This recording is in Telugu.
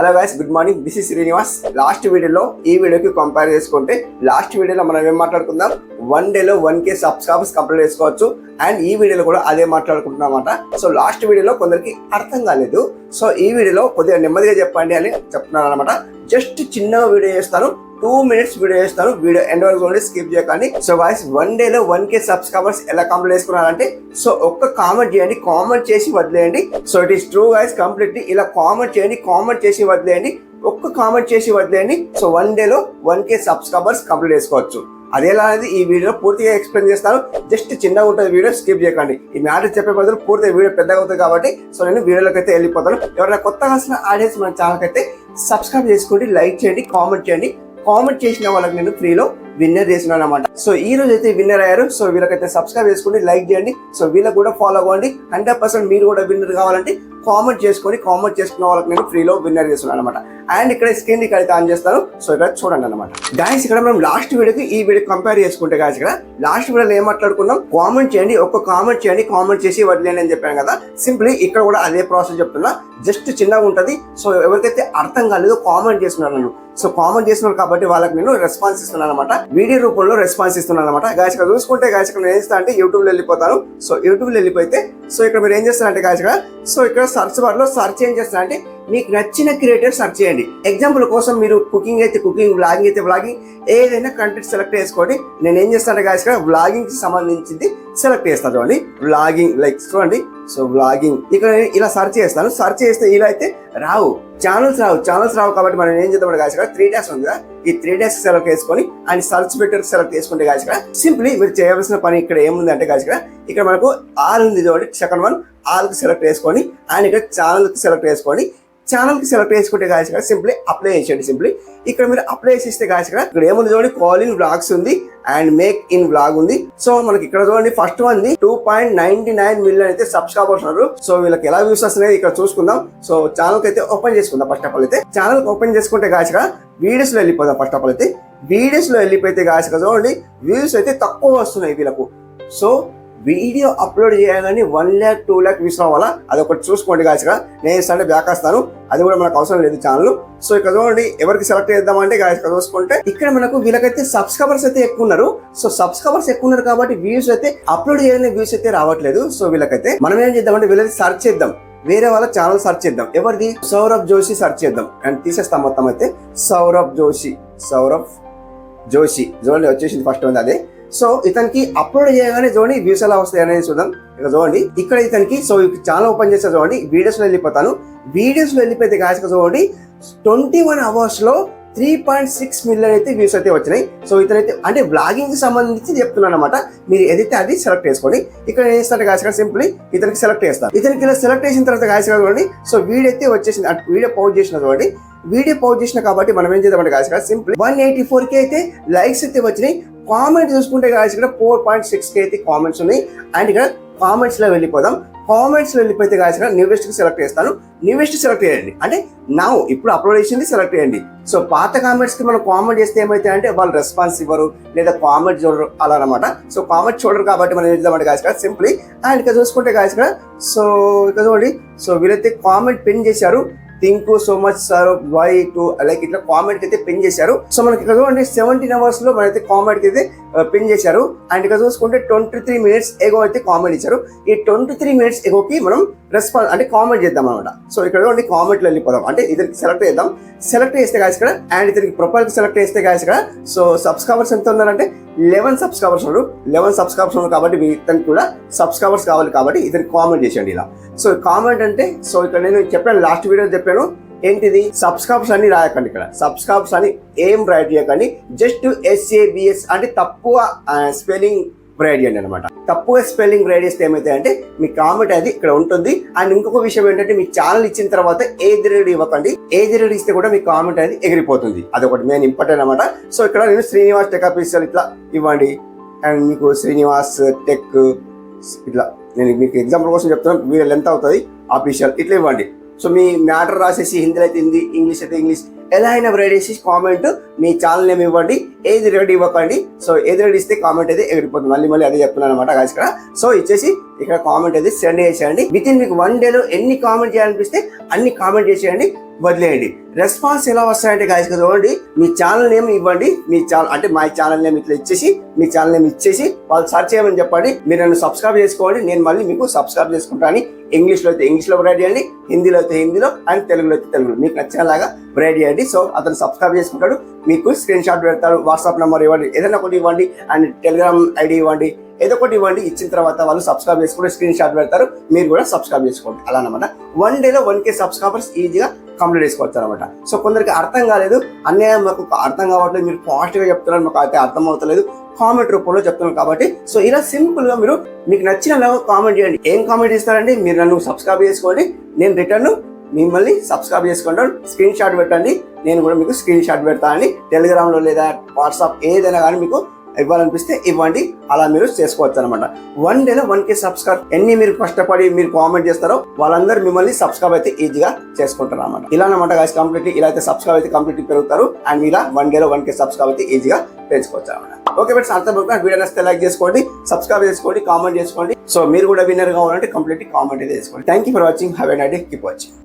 Hello guys, good morning. This is Srinivas. Last వీడియోలో ఈ వీడియోకి కంపేర్ చేసుకుంటే లాస్ట్ వీడియోలో మనం ఏం మాట్లాడుకుందాం, 1 డేలో 1K సబ్స్క్రైబర్స్ కంప్లీట్ చేసుకోవచ్చు. అండ్ ఈ వీడియోలో కూడా అదే మాట్లాడుకుంటున్నాం అన్నమాట. సో లాస్ట్ వీడియోలో కొందరికి అర్థం కాలేదు, సో ఈ వీడియోలో కొద్దిగా నెమ్మదిగా చెప్పండి అని చెప్తున్నాను అనమాట. జస్ట్ చిన్నగా వీడియో చేస్తాను, 2 minutes వీడియో చేస్తాను. వీడియో ఎండ్ వరకు కూడా స్కిప్ చేయకండి. సో గాయ్స్, 1 డేలో 1K సబ్స్క్రైబర్స్ ఎలా కంప్లీట్ చేసుకున్నారంటే, సో ఒక్క కామెంట్ చేయండి, కామెంట్ చేసి వదిలేయండి. So it is true guys, completely ఇలా కామెంట్ చేయండి, కామెంట్ చేసి వదిలేయండి, ఒక్క కామెంట్ చేసి వదిలేయండి. సో 1 డేలో 1K సబ్స్క్రైబర్స్ కంప్లీట్ చేసుకోవచ్చు. అదేలా అనేది ఈ వీడియోలో పూర్తిగా ఎక్స్ప్లెయిన్ చేస్తాను. జస్ట్ చిన్నగా ఉంటుంది వీడియో, స్కిప్ చేయకండి. ఈ మ్యాటర్ చెప్పే బదులు పూర్తిగా వీడియో పెద్దగా అవుతుంది కాబట్టి సో నేను వీడియోలోకి అయితే వెళ్ళిపోతాను. ఎవరైనా కొత్తగా వస్తున్న ఆడియన్స్ మన ఛానల్కి అయితే సబ్స్క్రైబ్ చేసుకోండి, లైక్ చేయండి, కామెంట్ చేయండి. కామెంట్ చేసిన వాళ్ళకి నేను ఫ్రీలో విన్నర్ చేసినాను అనమాట. సో ఈ రోజు అయితే విన్నర్ అయ్యారు. సో వీళ్ళకైతే సబ్స్క్రైబ్ చేసుకోండి, లైక్ చేయండి. సో వీళ్ళకి కూడా ఫాలో అవ్వండి. 100% మీరు కూడా విన్నర్ కావాలంటే కామెంట్ చేసుకొని, కామెంట్ చేసుకున్న వాళ్ళకి నేను ఫ్రీలో విన్నర్ చేస్తున్నాను అనమాట. అండ్ ఇక్కడ స్క్రీన్ అయితే ఆన్ చేస్తాను. సో ఇక్కడ చూడండి అనమాట గాయస్. ఇక్కడ మనం లాస్ట్ వీడియోకి ఈ వీడియో కంపేర్ చేసుకుంటే గాయస్, ఇక్కడ లాస్ట్ వీడియోలో ఏం మాట్లాడుకున్నాం, కామెంట్ చేయండి, ఒక్క కామెంట్ చేయండి, కామెంట్ చేసి వదిలేండి అని చెప్పాను కదా. సింప్లీ ఇక్కడ కూడా అదే ప్రాసెస్ చెప్తున్నా, జస్ట్ చిన్నగా ఉంటుంది. సో ఎవరికైతే అర్థం కాలేదో కామెంట్ చేస్తున్నారు నన్ను, సో కామెంట్ చేస్తున్నారు కాబట్టి వాళ్ళకి నేను రెస్పాన్స్ ఇస్తున్నాను అనమాట, వీడియో రూపంలో రెస్పాన్స్ ఇస్తున్నాను అనమాట. గాయస్ ఇక్కడ చూసుకుంటే గాయస్ ఇక్కడ నేను ఏం చేస్తా అంటే యూట్యూబ్లో వెళ్ళిపోతాను. సో యూట్యూబ్లో వెళ్ళిపోతే సో ఇక్కడ మీరు ఏం చేస్తారంటే గాయస్ ఇక్కడ సో ఇక్కడ సర్చ్ బార్ లో సర్చ్ ఏం చేస్తారంటే మీకు నచ్చిన క్రియేటర్ సర్చ్ చేయండి. ఎగ్జాంపుల్ కోసం మీరు కుకింగ్ అయితే కుకింగ్, వ్లాగింగ్ అయితే వ్లాగింగ్, ఏదైనా కంటెంట్ సెలెక్ట్ చేసుకోండి. నేను ఏం చేస్తాను గాయస్ ఇక్కడ వ్లాగింగ్ కి సంబంధించింది సెలెక్ట్ చేస్తాను. చూడండి వ్లాగింగ్, లైక్ చూడండి. సో వ్లాగింగ్ ఇక్కడ ఇలా సర్చ్ చేస్తాను. సర్చ్ చేస్తే ఇలా అయితే రావు, ఛానల్స్ రావు కాబట్టి మనం ఏం చేద్దాం గాయస్ ఇక్కడ 3 డాష్ ఉంది కదా, ఈ 3 డాష్ సెలెక్ట్ చేసుకొని అండ్ సర్చ్ బెటర్ సెలెక్ట్ చేసుకుంటే గాయస్ ఇక్కడ సింప్లీ మీరు చేయవలసిన పని ఇక్కడ ఏముంది అంటే గాయస్ ఇక్కడ మనకు ఆల్ ఉంది చూడండి, సెకండ్ వన్ ఆల్ కి సెలెక్ట్ చేసుకొని అండ్ ఇక్కడ ఛానల్ కి సెలెక్ట్ చేసుకొని ఛానల్ కి సెలెక్ట్ చేసుకుంటే గాయస్ ఇక్కడ సింప్లీ అప్లై చేయండి. సింప్లీ ఇక్కడ మీరు అప్లై చేస్తే గాయస్ ఇక్కడ ఏముంది చూడండి, కాల్ ఇన్ వ్లాగ్స్ ఉంది అండ్ మేక్ ఇన్ వ్లాగ్ ఉంది. సో మనకి ఇక్కడ చూడండి ఫస్ట్ వన్ 2.99 మిలియన్ అయితే సబ్స్క్రైబర్స్ ఉన్నారు. సో వీళ్ళకి ఎలా వ్యూస్ వస్తున్నాయి ఇక్కడ చూసుకుందాం. సో ఛానల్ కి అయితే ఓపెన్ చేసుకుందాం. ఫస్ట్ ఆఫ్ ఆల్ అయితే ఛానల్ ఓపెన్ చేసుకుంటే గాయస్ ఇక్కడ వీడియోస్ లో వెళ్ళిపోదాం. ఫస్ట్ ఆఫ్ ఆల్ అయితే వీడియోస్ లో వెళ్ళిపోతే గాయస్ చూడండి వ్యూస్ అయితే తక్కువ వస్తున్నాయి వీళ్ళకు. సో వీడియో అప్లోడ్ చేయగానే 1 lakh 2 lakh వ్యూస్ రావాలా, అదొకటి చూసుకోండి గాయస్. నేను ఇస్తాను బ్యాక్ వస్తాను, అది కూడా మనకు అవసరం లేదు ఛానల్. సో ఇక్కడ చూడండి ఎవరికి సెలెక్ట్ చేద్దామంటే గాయస్ చూసుకుంటే ఇక్కడ మనకు వీళ్ళకైతే సబ్స్క్రైబర్స్ అయితే ఎక్కువ ఉన్నారు. సో సబ్స్క్రైబర్స్ ఎక్కువ ఉన్నారు కాబట్టి వ్యూస్ అయితే అప్లోడ్ చేయగానే వ్యూస్ అయితే రావట్లేదు. సో వీళ్ళకైతే మనం ఏం చేద్దామంటే వీళ్ళకి సర్చ్ చేద్దాం, వేరే వాళ్ళ ఛానల్ సర్చ్ చేద్దాం. ఎవరిది, సౌరభ్ జోషి సర్చ్ చేద్దాం అండ్ తీసేస్తాం మొత్తం అయితే. సౌరభ్ జోషి చూడండి వచ్చేసింది ఫస్ట్ ఉంది అదే. సో ఇతనికి అప్లోడ్ చేయగానే చూడండి వ్యూస్ ఎలా వస్తాయి అనేది చూద్దాం. ఇక్కడ చూడండి ఇక్కడ ఇతనికి సో ఛానల్ ఓపెన్ చేస్తే చూడండి వీడియోస్ లో వెళ్ళిపోతాను. వీడియోస్ లో వెళ్ళిపోతే గాయస్ చూడండి 21 hours లో 3.6 మిలియన్ అయితే వ్యూస్ అయితే వచ్చినాయి. సో ఇతనైతే అంటే వ్లాగింగ్ కి సంబంధించి చెప్తున్నాను అనమాట. మీరు ఏదైతే అది సెలెక్ట్ చేసుకోండి. ఇక్కడ ఏం చేస్తారు గాయస్ సింప్లీ ఇతనికి సెలెక్ట్ చేస్తాను. ఇతనికి ఇలా సెలెక్ట్ చేసిన తర్వాత గాయస్ చూడండి సో వీడియో అయితే వచ్చేసింది. వీడియో పౌజ్ చేసిన చూడండి, వీడియో పౌజ్ చేసిన కాబట్టి మనం ఏం చేద్దామంటే గాయస్ సింప్లీ 184K అయితే లైక్స్ అయితే వచ్చినాయి. కామెంట్ చూసుకుంటే గాయస్ ఇక్కడ 4.6K అయితే కామెంట్స్ ఉన్నాయి. అండ్ ఇక్కడ కామెంట్స్ లో వెళ్ళిపోదాం. కామెంట్స్ లో వెళ్ళిపోతే గాయస్ ఇక్కడ న్యూవెస్ట్ కి సెలెక్ట్ చేస్తాను. న్యూవెస్ట్ సెలెక్ట్ చేయండి అంటే నా ఇప్పుడు అప్లోడ్ చేసింది సెలెక్ట్ చేయండి. సో పాత కామెంట్స్ కి మనం కామెంట్ చేస్తే ఏమైతే అంటే వాళ్ళు రెస్పాన్స్ ఇవ్వరు లేదా కామెంట్ చూడరు అలా అనమాట. సో కామెంట్ చూడరు కాబట్టి మనం ఏం చేద్దామంటే గాయస్ ఇక్కడ సింప్లీ అండ్ ఇక్కడ చూసుకుంటే గాయస్ ఇక్కడ సో ఇక్కడ చూడండి సో వీళ్ళైతే కామెంట్ పిన్ చేశారు. Thank you so much sir why to like ఇట్లా కామెంట్ అయితే పిన్ చేశారు. సో మనకి ఇక్కడ చూడండి 17 hours లో మనైతే కామెంట్ అయితే పిన్ చేశారు. అండ్ ఇక్కడ చూసుకుంటే 23 minutes ఎగో అయితే కామెంట్ ఇచ్చారు. ఈ 23 minutes ఎగోకి మనం రెస్పాన్స్ అంటే కామెంట్ చేద్దాం అనమాట. సో ఇక్కడ చూడండి కామెంట్లో వెళ్ళిపోదాం అంటే ఇతనికి సెలెక్ట్ చేద్దాం. సెలెక్ట్ చేస్తే గాయస్ ఇక్కడ అండ్ ఇతనికి ప్రొఫైల్ కి సెలెక్ట్ చేస్తే గాయస్ ఇక్కడ సో సబ్స్క్రైబర్స్ ఎంత ఉన్నారంటే 11 సబ్స్క్రైబర్స్ ఉన్నారు. 11 సబ్స్క్రైబర్స్ ఉన్నారు కాబట్టి ఇతనికి కూడా సబ్స్క్రైబర్స్ కావాలి కాబట్టి ఇతనికి కామెంట్ చేసేయండి ఇలా. సో కామెంట్ అంటే సో ఇక్కడ నేను చెప్పాను లాస్ట్ వీడియో చెప్పాను ఏంటిది, సబ్స్క్రైబర్స్ అని రాయకండి. ఇక్కడ సబ్స్క్రైబర్స్ అని ఏం రైట్ చేయకండి, జస్ట్ SABS అంటే తక్కువ స్పెల్లింగ్ రైట్ చేయండి అనమాట. తక్కువ స్పెల్లింగ్ రైట్ చేస్తే ఏమైతే అంటే మీ కామెంట్ అది ఇక్కడ ఉంటుంది. అండ్ ఇంకొక విషయం ఏంటంటే మీ ఛానల్ ఇచ్చిన తర్వాత ఏజ్ రేట్ ఇవ్వకండి. ఏజ్ రేట్ ఇస్తే కూడా మీ కామెంట్ అనేది ఎగిరిపోతుంది. అదొకటి మెయిన్ ఇంపార్టెంట్ అనమాట. సో ఇక్కడ నేను శ్రీనివాస్ టెక్ ఆఫీషియల్ ఇట్లా ఇవ్వండి అండ్ మీకు శ్రీనివాస్ టెక్ ఇట్లా నేను మీకు ఎగ్జాంపుల్ కోసం చెప్తున్నాను. వీడియో లెంత్ అవుతుంది ఆఫీషియల్ ఇట్లా ఇవ్వండి. సో మీ మ్యాటర్ రాసేసి హిందీలో అయితే హిందీ, ఇంగ్లీష్ అయితే ఇంగ్లీష్, ఎలా అయినా రెడీ చేసి కామెంట్ మీ ఛానల్ నేమ్ ఇవ్వండి. ఏది రెడీ ఇవ్వకండి. సో ఏది రెడీ ఇస్తే కామెంట్ అయితే ఎగిరిపోతుంది. మళ్ళీ అదే చెప్తున్నాను అనమాట గాయస్ ఇక్కడ. సో ఇచ్చేసి ఇక్కడ కామెంట్ అయితే సెండ్ చేసేయండి. విత్ ఇన్ మీకు 1 డేలో ఎన్ని కామెంట్ చేయాలనిపిస్తే అన్ని కామెంట్ చేసేయండి, వదిలేయండి. రెస్పాన్స్ ఎలా వస్తాయంటే గాయస్ చూడండి, మీ ఛానల్ నేమ్ ఇవ్వండి, మీ ఛానల్ అంటే మై ఛానల్ నేమ్ ఇట్లా ఇచ్చేసి మీ ఛానల్ నేమ్ ఇచ్చేసి వాళ్ళు సర్చ్ చేయమని చెప్పండి. మీరు నన్ను సబ్స్క్రైబ్ చేసుకోండి, నేను మళ్ళీ మీకు సబ్స్క్రైబ్ చేసుకుంటాను. ఇంగ్లీష్లో అయితే ఇంగ్లీష్లో రైట్ చేయండి, హిందీలో అయితే హిందీలో, అండ్ తెలుగులో అయితే తెలుగులో మీకు నచ్చినలాగా రైట్ చేయండి. సో అతను సబ్స్క్రైబ్ చేసుకుంటాడు, మీకు స్క్రీన్ షాట్ పెడతాడు, వాట్సాప్ నెంబర్ ఇవ్వండి, ఏదైనా ఒకటి ఇవ్వండి, అండ్ టెలిగ్రామ్ ఐడి ఇవ్వండి, ఏదో ఒకటి ఇవ్వండి. ఇచ్చిన తర్వాత వాళ్ళు సబ్స్క్రైబ్ చేసుకుంటే స్క్రీన్ షాట్ పెడతారు, మీరు కూడా సబ్స్క్రైబ్ చేసుకోండి. అలా అనమాట 1 డేలో 1K సబ్స్క్రైబర్స్ ఈజీగా కంప్లీట్ చేసుకోవచ్చు అనమాట. సో కొందరికి అర్థం కాలేదు, అన్నయ్య మాకు అర్థం కావట్లేదు, మీరు పాజిటివ్గా చెప్తున్నారు, మాకు అయితే అర్థం అవుతలేదు, కామెంట్ రూపంలో చెప్తున్నాను కాబట్టి సో ఇలా సింపుల్ గా మీరు మీకు నచ్చినలా కామెంట్ చేయండి. ఏం కామెంట్ ఇస్తారండి, మీరు నన్ను సబ్స్క్రైబ్ చేసుకోండి, నేను రిటర్న్ మిమ్మల్ని సబ్స్క్రైబ్ చేసుకుంటాను, స్క్రీన్ షాట్ పెట్టండి, నేను కూడా మీకు స్క్రీన్ షాట్ పెడతానని. టెలిగ్రామ్లో లేదా వాట్సాప్ ఏదైనా కానీ మీకు ఇవ్వాలనిపిస్తే ఇవ్వండి, అలా మీరు చేసుకోవచ్చు అనమాట. 1 డేలో 1K సబ్స్క్రైబ్ ఎన్ని మీరు కష్టపడి మీరు కామెంట్ చేస్తారో వాళ్ళందరూ మిమ్మల్ని సబ్స్క్రైబ్ అయితే ఈజీగా చేసుకుంటారు అనమాట. ఇలా అనమాట గాయ్స్, కంప్లీట్లీ ఇలా అయితే సబ్స్క్రైబ్ అయితే కంప్లీట్లీ పెరుగుతారు, అండ్ ఇలా 1 డేలో 1K సబ్స్క్రైబ్ అయితే ఈజీగా పెంచుకోవచ్చు అనమాట. ఓకే ఫ్రెండ్స్, అర్థమైపోయిన వీడియో నచ్చితే లైక్ చేసుకోండి, సబ్స్క్రైబ్ చేసుకోండి, కామెంట్ చేసుకోండి. సో మీరు కూడా విన్నర్ కావాలంటే కంప్లీట్లీ కామెంట్ అయితే చేసుకోండి. Thank you for watching, have a nice day, keep watching.